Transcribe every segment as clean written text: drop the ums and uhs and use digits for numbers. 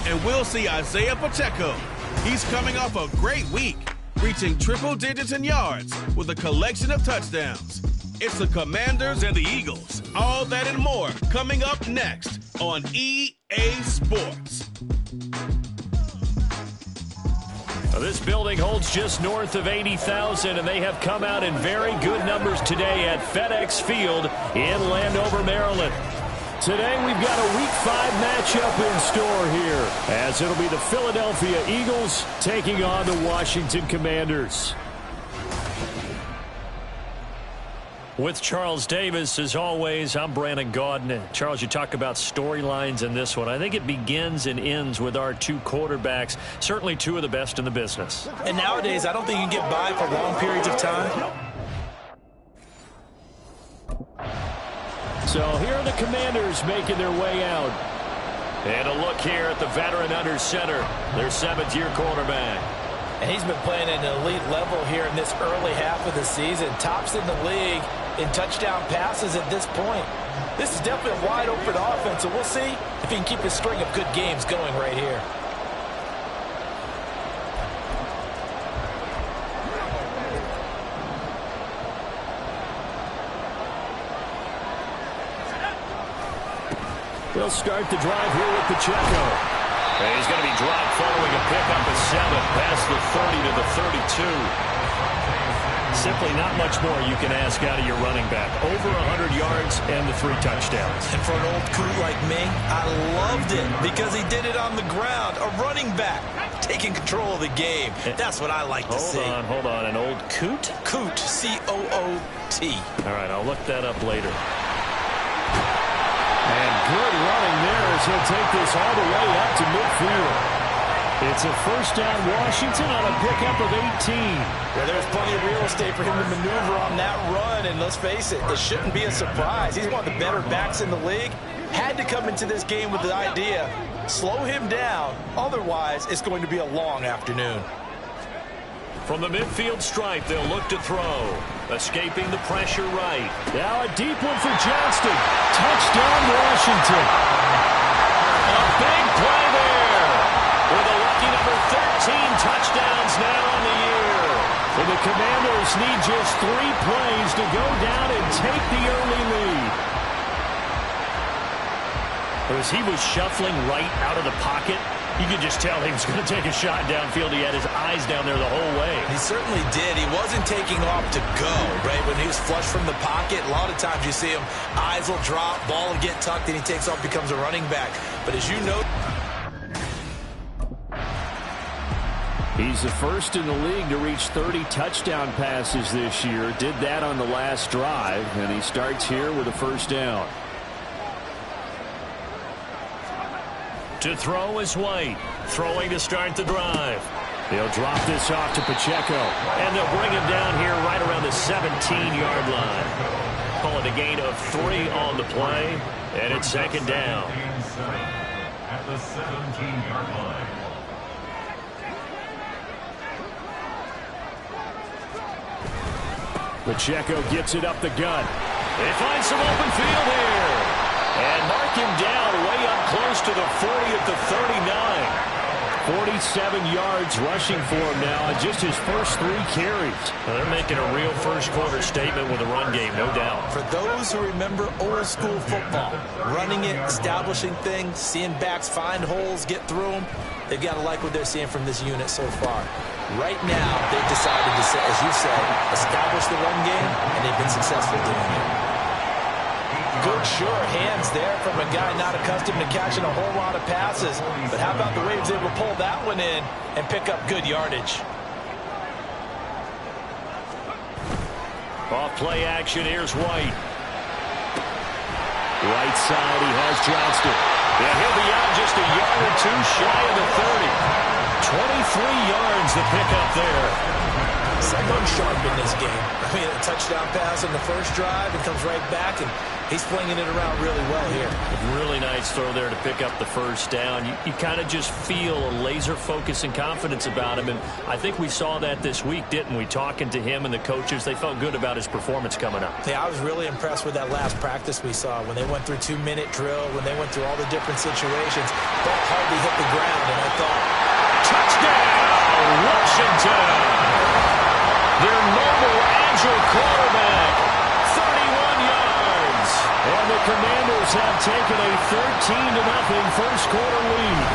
And we'll see Isaiah Pacheco. He's coming off a great week, reaching triple digits in yards with a collection of touchdowns. It's the Commanders and the Eagles. All that and more coming up next on EA Sports. This building holds just north of 80,000, and they have come out in very good numbers today at FedEx Field in Landover, Maryland. Today we've got a Week 5 matchup in store here, as it'll be the Philadelphia Eagles taking on the Washington Commanders. With Charles Davis, as always, I'm Brandon Gaudin. And Charles, you talk about storylines in this one. I think it begins and ends with our two quarterbacks, certainly two of the best in the business. And nowadays, I don't think you can get by for long periods of time. So here are the Commanders making their way out. And a look here at the veteran under center, their seventh-year quarterback. And he's been playing at an elite level here in this early half of the season. Tops in the league in touchdown passes at this point. This is definitely a wide-open offense, so we'll see if he can keep his string of good games going right here. They'll start the drive here with Pacheco. And he's going to be dropped following a pickup of 7 past the 30 to the 32. Simply not much more you can ask out of your running back. Over 100 yards and the 3 touchdowns. And for an old coot like me, I loved it because he did it on the ground. A running back taking control of the game. That's what I like to see. Hold on. An old coot? Coot, C-O-O-T. All right, I'll look that up later. And good running there as he'll take this all the way up to midfield. It's a first down Washington on a pickup of 18. Yeah, there's plenty of real estate for him to maneuver on that run, and let's face it, it shouldn't be a surprise. He's one of the better backs in the league. Had to come into this game with the idea, slow him down, otherwise it's going to be a long afternoon. From the midfield stripe, they'll look to throw. Escaping the pressure right. Now a deep one for Johnston. Touchdown, Washington. A big play there. With a lucky number 13 touchdowns now on the year. And the Commanders need just 3 plays to go down and take the early lead. As he was shuffling right out of the pocket, you could just tell he was going to take a shot downfield. He had his eyes down there the whole way. He certainly did. He wasn't taking off to go, right? When he was flush from the pocket, a lot of times you see him, eyes will drop, ball will get tucked, and he takes off, becomes a running back. But as you know, he's the first in the league to reach 30 touchdown passes this year. Did that on the last drive, and he starts here with a first down. To throw is White. Throwing to start the drive. They'll drop this off to Pacheco. And they'll bring him down here right around the 17-yard line. Call it a gain of 3 on the play. And it's second down. At the 17-yard line. Pacheco gets it up the gut. They find some open field here. And mark him down way up close to the 40 at the 39. 47 yards rushing for him now on just his first 3 carries. Well, they're making a real first-quarter statement with a run game, no doubt. For those who remember old-school football, running it, establishing things, seeing backs find holes, get through them, they've got to like what they're seeing from this unit so far. Right now, they've decided to, as you said, establish the run game, and they've been successful doing it. Good, sure hands there from a guy not accustomed to catching a whole lot of passes. But how about the way he was able to pull that one in and pick up good yardage? Off play action, here's White. Right side, he has Johnston. Yeah, he'll be out just a yard or 2 shy of the 30. 23 yards the pickup there. Someone sharp in this game. I mean, a touchdown pass on the first drive and comes right back, and he's flinging it around really well here. Really nice throw there to pick up the first down. You kind of just feel a laser focus and confidence about him, and I think we saw that this week, didn't we? Talking to him and the coaches, they felt good about his performance coming up. Yeah, I was really impressed with that last practice we saw when they went through 2-minute drill, when they went through all the different situations. Ball hardly hit the ground, and I thought, touchdown, Washington! Their mobile, agile quarterback, 31 yards. And the Commanders have taken a 13-0 first quarter lead.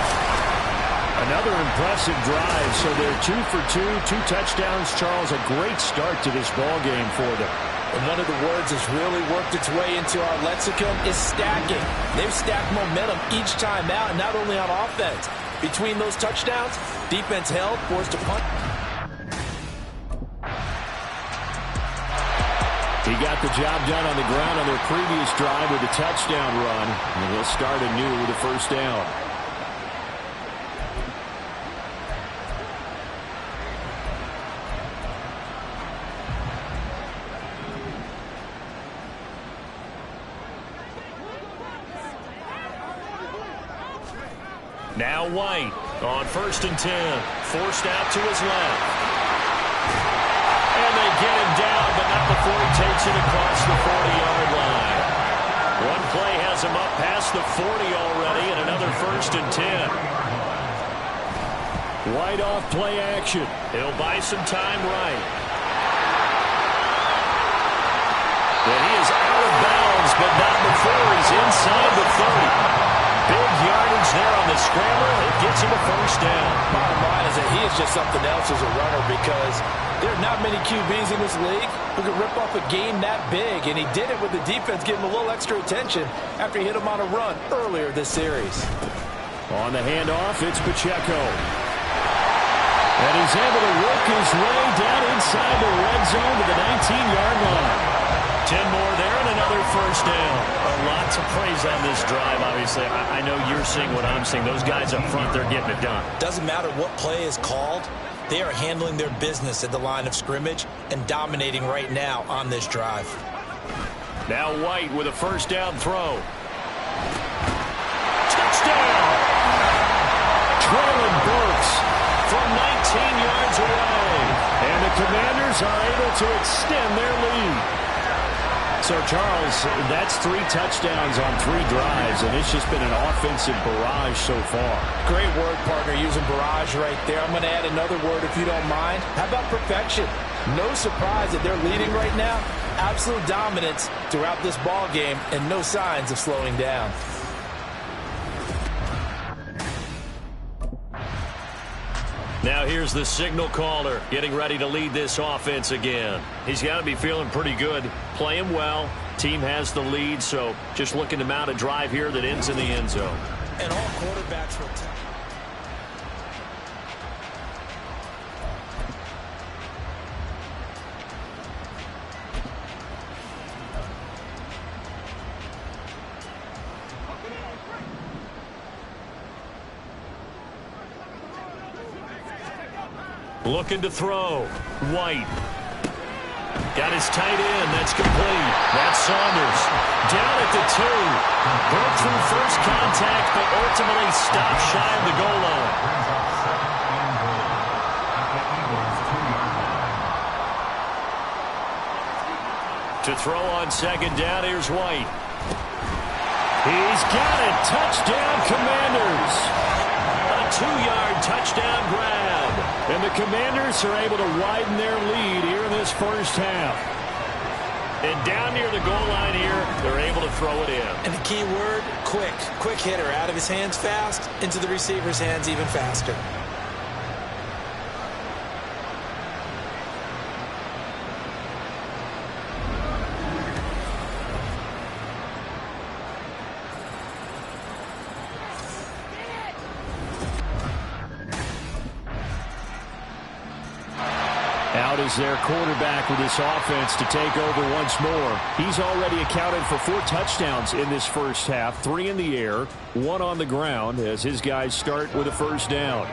Another impressive drive, so they're 2 for 2 touchdowns. Charles, a great start to this ball game for them. and one of the words that's really worked its way into our lexicon is stacking. They've stacked momentum each time out, and not only on offense. Between those touchdowns, defense held, forced to punt. He got the job done on the ground on their previous drive with a touchdown run. And they'll start anew with a first down. Now White on 1st and 10. Forced out to his left. And they get him down, but not before he takes it across the 40-yard line. One play has him up past the 40 already, and another 1st and 10. White off play action. He'll buy some time right. And he is out of bounds, but not before he's inside the 30. Big yardage there on the scramble. It gets him a first down. Bottom line is that he is just something else as a runner, because there are not many QBs in this league who can rip off a game that big, and he did it with the defense giving him a little extra attention after he hit him on a run earlier this series. On the handoff, it's Pacheco. And he's able to work his way down inside the red zone to the 19-yard line. 10 more there and another first down. A lot to praise on this drive, obviously. I know you're seeing what I'm seeing. Those guys up front, they're getting it done. Doesn't matter what play is called. They are handling their business at the line of scrimmage and dominating right now on this drive. Now White with a first down throw. Touchdown! Traylon Burks from 19 yards away. And the Commanders are able to extend their lead. So, Charles, that's 3 touchdowns on 3 drives, and it's just been an offensive barrage so far. Great word, partner, using barrage right there. I'm going to add another word if you don't mind. How about perfection? No surprise that they're leading right now. Absolute dominance throughout this ball game, and no signs of slowing down. Now here's the signal caller getting ready to lead this offense again. He's got to be feeling pretty good, playing well. Team has the lead, so just looking to mount a drive here that ends in the end zone. And all quarterbacks will tell. Looking to throw. White. Got his tight end. That's complete. That's Saunders. Down at the 2. Broke through first contact, but ultimately stopped shy of the goal line. To throw on 2nd down, here's White. He's got it. Touchdown, Commanders. A 2-yard touchdown grab. And the Commanders are able to widen their lead here in this first half. And down near the goal line here, they're able to throw it in. And the key word, quick. Quick hitter. Out of his hands fast, into the receiver's hands even faster. Out is their quarterback with this offense to take over once more. He's already accounted for 4 touchdowns in this first half, 3 in the air, 1 on the ground as his guys start with a first down.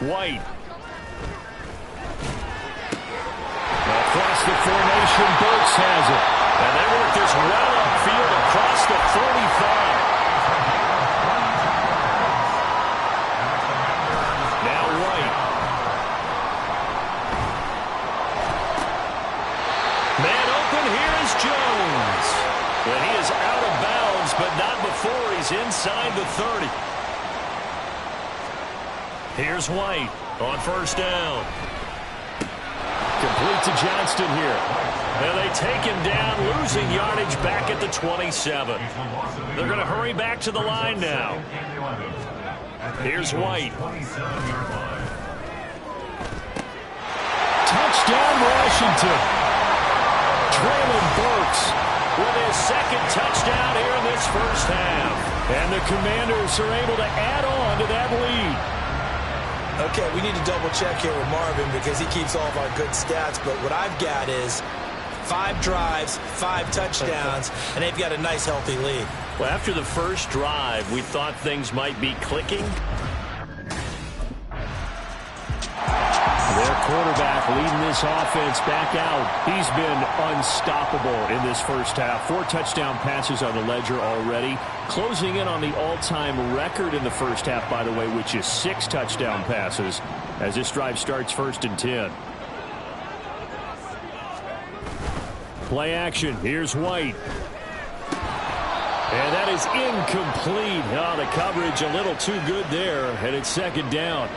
White. Across the formation, Burks has it. And they work this well upfield across the 45. Now White. Man open, here is Jones. And he is out of bounds, but not before he's inside the 30. Here's White on first down. Complete to Johnston here. And they take him down, losing yardage back at the 27. They're going to hurry back to the line now. Here's White. Touchdown, Washington. Traylon Burks with his second touchdown here in this first half. And the Commanders are able to add on to that lead. Okay, we need to double-check here with Marvin because he keeps all of our good stats. But what I've got is 5 drives, 5 touchdowns, and they've got a nice, healthy lead. Well, after the first drive, we thought things might be clicking. Their quarterback leading this offense back out. He's been unstoppable in this first half. 4 touchdown passes on the ledger already. Closing in on the all-time record in the first half, by the way, which is 6 touchdown passes as this drive starts 1st and 10. Play action. Here's White. And that is incomplete. Oh, the coverage a little too good there, and it's 2nd down.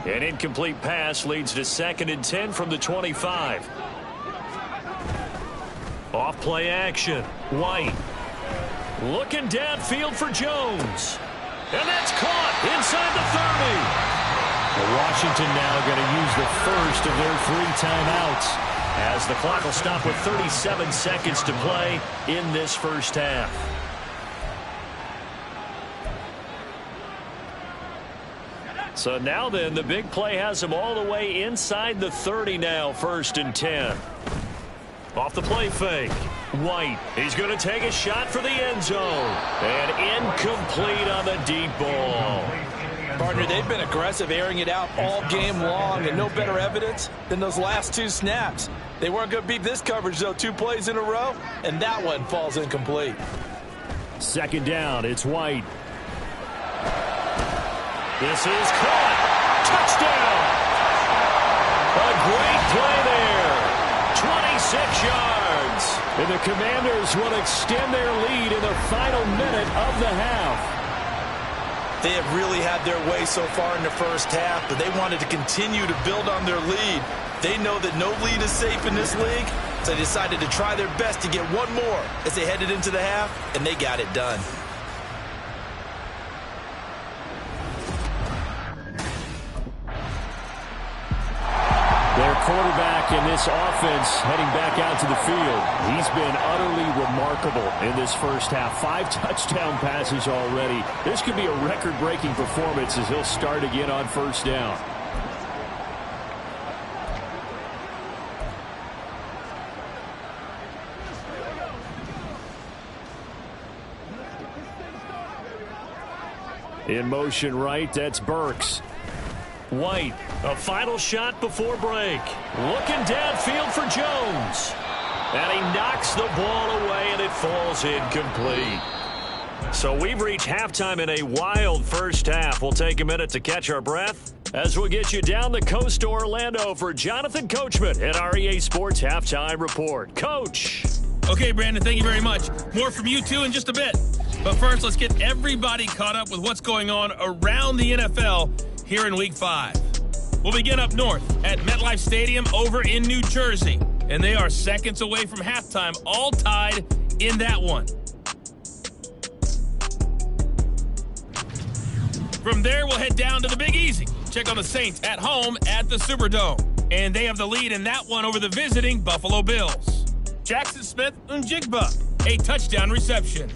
An incomplete pass leads to 2nd and 10 from the 25. Off play action. White. Looking downfield for Jones. And that's caught inside the 30. Well, Washington now going to use the first of their 3 timeouts as the clock will stop with 37 seconds to play in this first half. So now then, the big play has him all the way inside the 30 now, 1st and 10. Off the play fake. White. He's going to take a shot for the end zone. And incomplete on the deep ball. Partner, they've been aggressive, airing it out all game long, and no better evidence than those last 2 snaps. They weren't going to beat this coverage, though, 2 plays in a row, and that one falls incomplete. 2nd down, it's White. This is caught. Touchdown. A great play there. 26 yards. And the Commanders will extend their lead in the final minute of the half. They have really had their way so far in the first half, but they wanted to continue to build on their lead. They know that no lead is safe in this league, so they decided to try their best to get one more as they headed into the half, and they got it done. Their quarterback in this offense heading back out to the field. He's been utterly remarkable in this first half. 5 touchdown passes already. This could be a record-breaking performance as he'll start again on 1st down. In motion right, that's Burks. White, a final shot before break. Looking downfield for Jones. And he knocks the ball away, and it falls incomplete. So we've reached halftime in a wild first half. We'll take a minute to catch our breath as we'll get you down the coast to Orlando for Jonathan Coachman at our EA Sports Halftime Report. Coach. Okay, Brandon, thank you very much. More from you two in just a bit. But first, let's get everybody caught up with what's going on around the NFL here in Week 5. We'll begin up north at MetLife Stadium over in New Jersey. And they are seconds away from halftime, all tied in that one. From there, we'll head down to the Big Easy. Check on the Saints at home at the Superdome. And they have the lead in that one over the visiting Buffalo Bills. Jackson Smith-Njigba, a touchdown reception.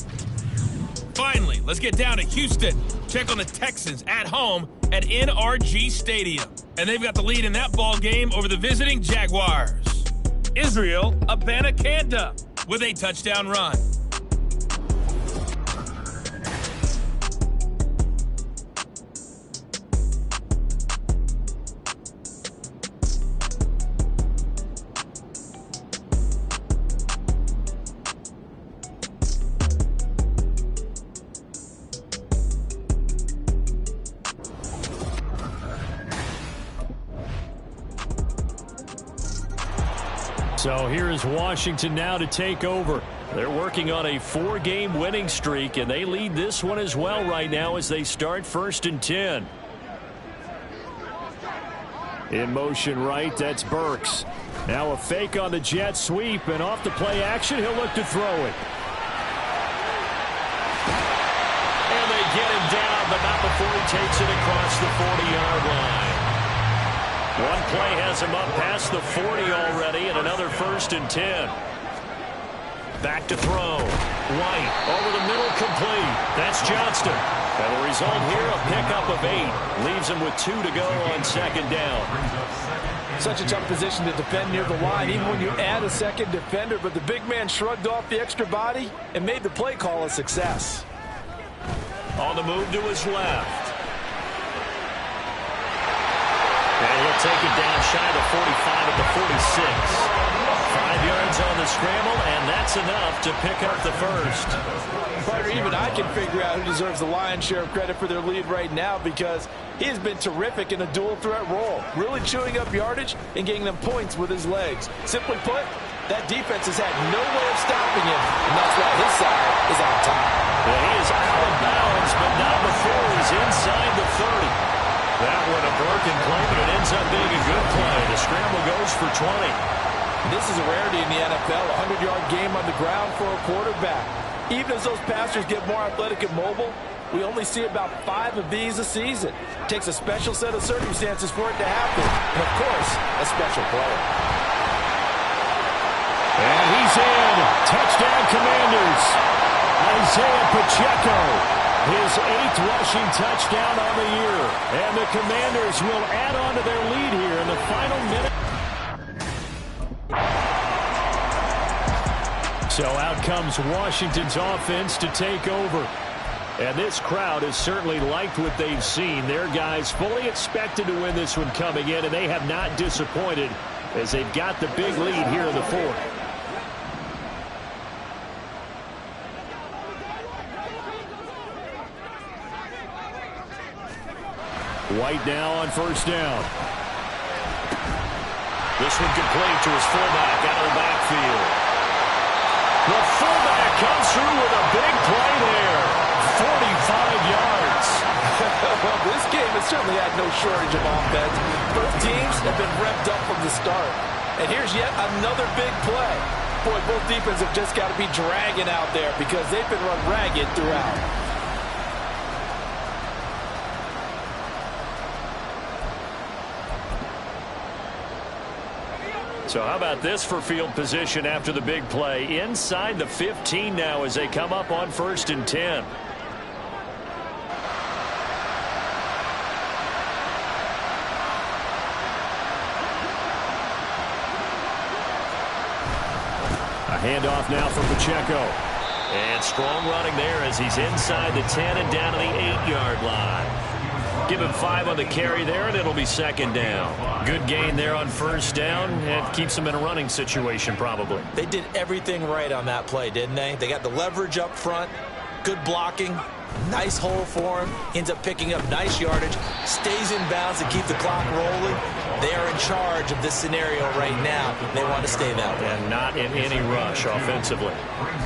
Finally, let's get down to Houston. Check on the Texans at home at NRG Stadium. And they've got the lead in that ball game over the visiting Jaguars. Israel Abanikanda with a touchdown run. So here is Washington now to take over. They're working on a 4-game winning streak, and they lead this one as well right now as they start 1st and 10. In motion right, that's Burks. Now a fake on the jet sweep, and off the play action, he'll look to throw it. And they get him down, but not before he takes it across the 40-yard line. One play has him up past the 40 already, and another 1st and 10. Back to throw. White over the middle, complete. That's Johnston. And the result here, a pickup of 8. Leaves him with 2 to go on 2nd down. Such a tough position to defend near the line, even when you add a second defender. But the big man shrugged off the extra body and made the play call a success. On the move to his left. And he'll take it down shy of the 45 at the 46. 5 yards on the scramble, and that's enough to pick up the first. Partner, even I can figure out who deserves the lion's share of credit for their lead right now, because he has been terrific in a dual threat role, really chewing up yardage and getting them points with his legs. Simply put, that defense has had no way of stopping him, and that's why his side is on top. Well, he is out of bounds, but not before he's inside the 30. That one a broken play, but it ends up being a good play. The scramble goes for 20. This is a rarity in the NFL, a 100-yard game on the ground for a quarterback. Even as those passers get more athletic and mobile, we only see about 5 of these a season. It takes a special set of circumstances for it to happen, and of course, a special player. And he's in. Touchdown, Commanders. Isaiah Pacheco, his 8th rushing touchdown on the year. And the Commanders will add on to their lead here in the final minute. So out comes Washington's offense to take over. And this crowd has certainly liked what they've seen. Their guys fully expected to win this one coming in, and they have not disappointed as they've got the big lead here in the 4th. White now on 1st down. This one complete to his fullback out of the backfield. The fullback comes through with a big play there. 45 yards. Well, this game has certainly had no shortage of offense. Both teams have been revved up from the start. And here's yet another big play. Boy, both defenses have just got to be dragging out there because they've been run ragged throughout. So how about this for field position after the big play? Inside the 15 now as they come up on 1st and 10. A handoff now for Pacheco. And strong running there as he's inside the 10 and down to the 8-yard line. Give him 5 on the carry there, and it'll be 2nd down. Good gain there on 1st down, and keeps them in a running situation probably. They did everything right on that play, didn't they? They got the leverage up front, good blocking, nice hole for him, ends up picking up nice yardage, stays in bounds to keep the clock rolling. They are in charge of this scenario right now. They want to stay that way. And not in any rush offensively.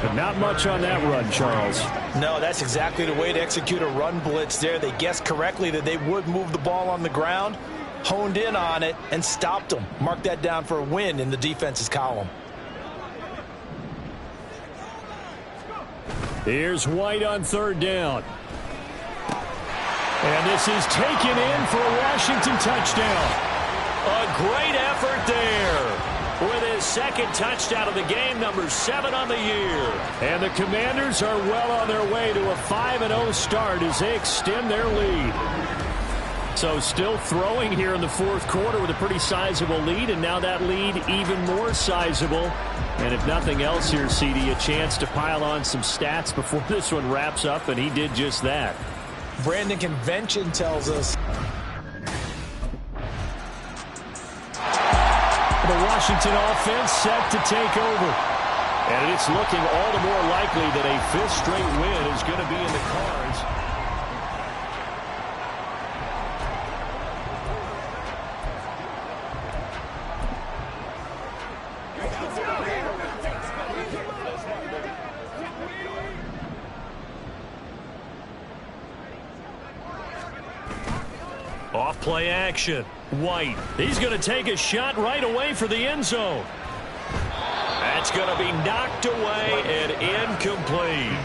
But not much on that run, Charles. No, that's exactly the way to execute a run blitz there. They guessed correctly that they would move the ball on the ground, honed in on it, and stopped them. Mark that down for a win in the defense's column. Here's White on 3rd down. And this is taken in for a Washington touchdown. A great effort there with his 2nd touchdown of the game, number 7 on the year. And the Commanders are well on their way to a 5-0 start as they extend their lead. So still throwing here in the 4th quarter with a pretty sizable lead, and now that lead even more sizable. And if nothing else here, CD, a chance to pile on some stats before this one wraps up, and he did just that. Brandon, convention tells us the Washington offense set to take over. And it's looking all the more likely that a 5th straight win is going to be in the cards. Off play action. White. He's going to take a shot right away for the end zone. That's going to be knocked away and incomplete.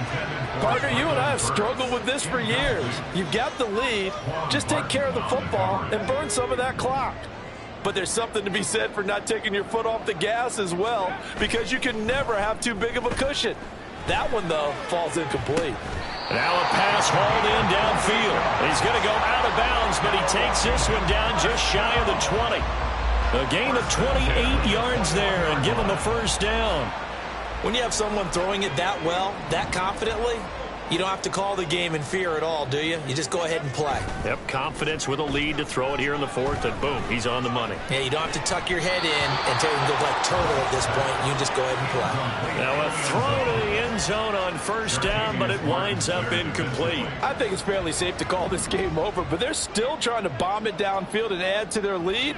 Partner, you and I have struggled with this for years. You've got the lead. Just take care of the football and burn some of that clock. But there's something to be said for not taking your foot off the gas as well, because you can never have too big of a cushion. That one, though, falls incomplete. Now a pass hauled in downfield. He's going to go out of bounds, but he takes this one down just shy of the 20. A gain of 28 yards there and give him a first down. When you have someone throwing it that well, that confidently, you don't have to call the game in fear at all, do you? You just go ahead and play. Yep, confidence with a lead to throw it here in the fourth, and boom, he's on the money. Yeah, you don't have to tuck your head in and tell him to go like turtle at this point. You just go ahead and play. Now a throw to the end zone on first down, but it winds up incomplete. I think it's fairly safe to call this game over, but they're still trying to bomb it downfield and add to their lead.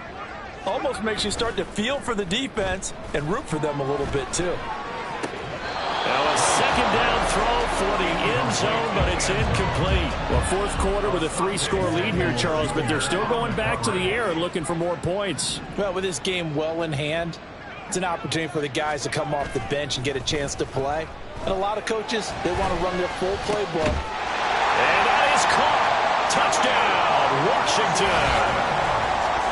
Almost makes you start to feel for the defense and root for them a little bit too. Now a second down throw for the end zone, but it's incomplete. Well, fourth quarter with a 3-score lead here, Charles, but they're still going back to the air and looking for more points. Well, with this game well in hand, it's an opportunity for the guys to come off the bench and get a chance to play. And a lot of coaches, they want to run their full playbook. And that is caught. Touchdown, Washington.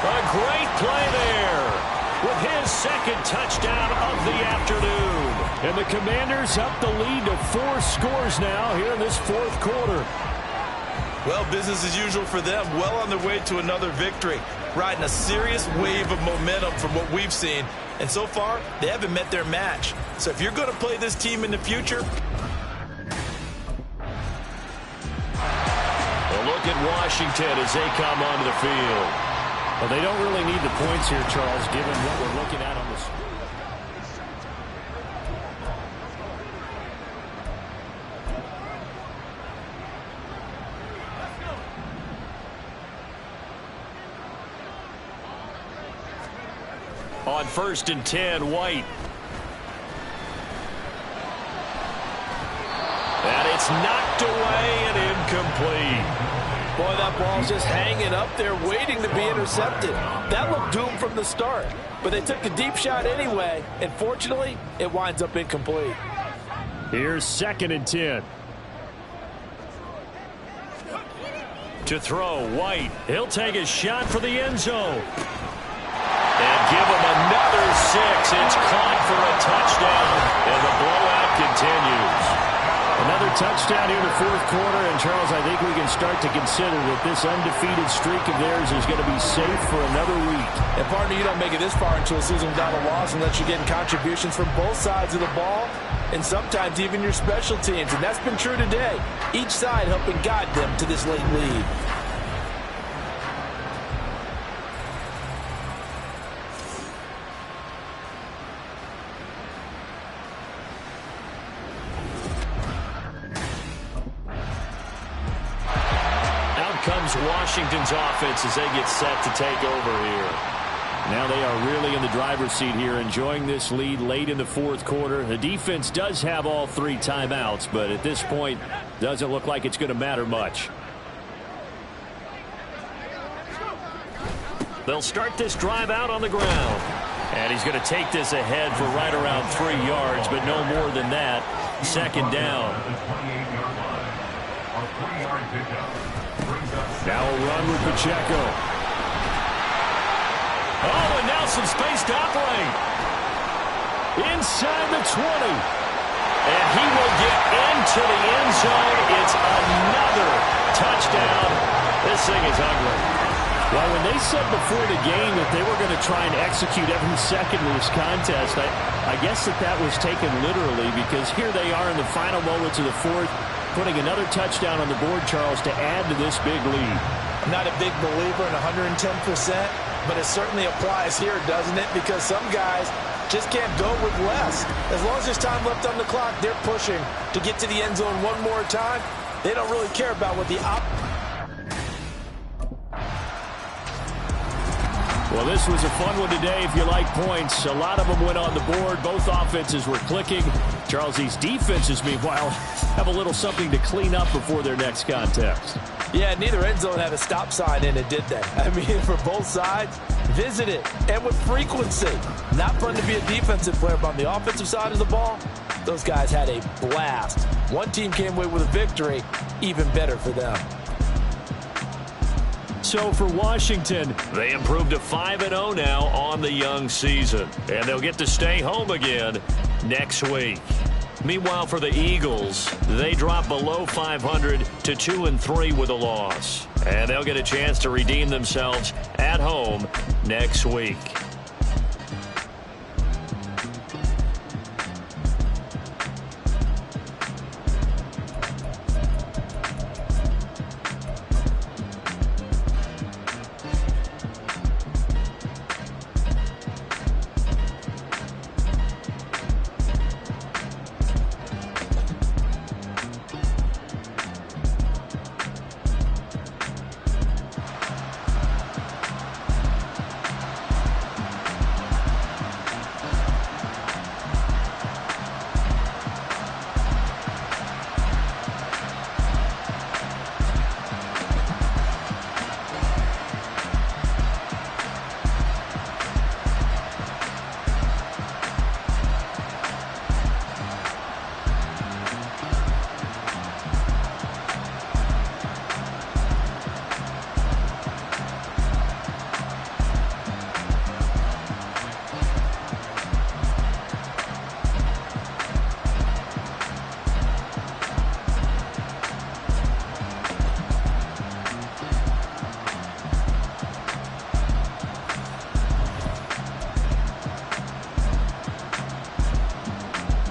A great play there with his second touchdown of the afternoon. And the Commanders up the lead to 4 scores now here in this fourth quarter. Well, business as usual for them. Well on their way to another victory. Riding a serious wave of momentum from what we've seen. And so far, they haven't met their match. So if you're going to play this team in the future... A look at Washington as they come onto the field. Well, they don't really need the points here, Charles, given what we're looking at on the screen. On 1st and 10, White. And it's knocked away and incomplete. Boy, that ball's just hanging up there waiting to be intercepted. That looked doomed from the start. But they took the deep shot anyway, and fortunately, it winds up incomplete. Here's 2nd and 10. To throw, White. He'll take a shot for the end zone. And give him another 6. It's caught for a touchdown, and the blowout continues. Another touchdown here in the fourth quarter, and Charles, I think we can start to consider that this undefeated streak of theirs is going to be safe for another week. And partner, you don't make it this far into a season without a loss unless you're getting contributions from both sides of the ball, and sometimes even your special teams, and that's been true today. Each side helping guide them to this late lead. Comes Washington's offense as they get set to take over here. Now they are really in the driver's seat here, enjoying this lead late in the fourth quarter. The defense does have all 3 timeouts, but at this point, doesn't look like it's going to matter much. They'll start this drive out on the ground. And he's going to take this ahead for right around 3 yards, but no more than that. 2nd down. Now a run with Pacheco. Oh, and now some space to operate. Inside the 20. And he will get into the end zone. It's another touchdown. This thing is ugly. Well, when they said before the game that they were going to try and execute every second of this contest, I guess that was taken literally, because here they are in the final moments of the fourth, putting another touchdown on the board, Charles, to add to this big lead. I'm not a big believer in 110%, but it certainly applies here, doesn't it? Because some guys just can't go with less. As long as there's time left on the clock, they're pushing to get to the end zone one more time. They don't really care about what the Well, this was a fun one today if you like points. A lot of them went on the board. Both offenses were clicking. Charles, these defenses, meanwhile, have a little something to clean up before their next contest. Yeah, neither end zone had a stop sign in it, did they? I mean, for both sides, visit it, and with frequency. Not fun to be a defensive player, but on the offensive side of the ball, those guys had a blast. One team came away with a victory, even better for them. So for Washington, they improved to 5-0 now on the young season, and they'll get to stay home again next week. Meanwhile, for the Eagles, they drop below 500 to 2-3 with a loss, and they'll get a chance to redeem themselves at home next week.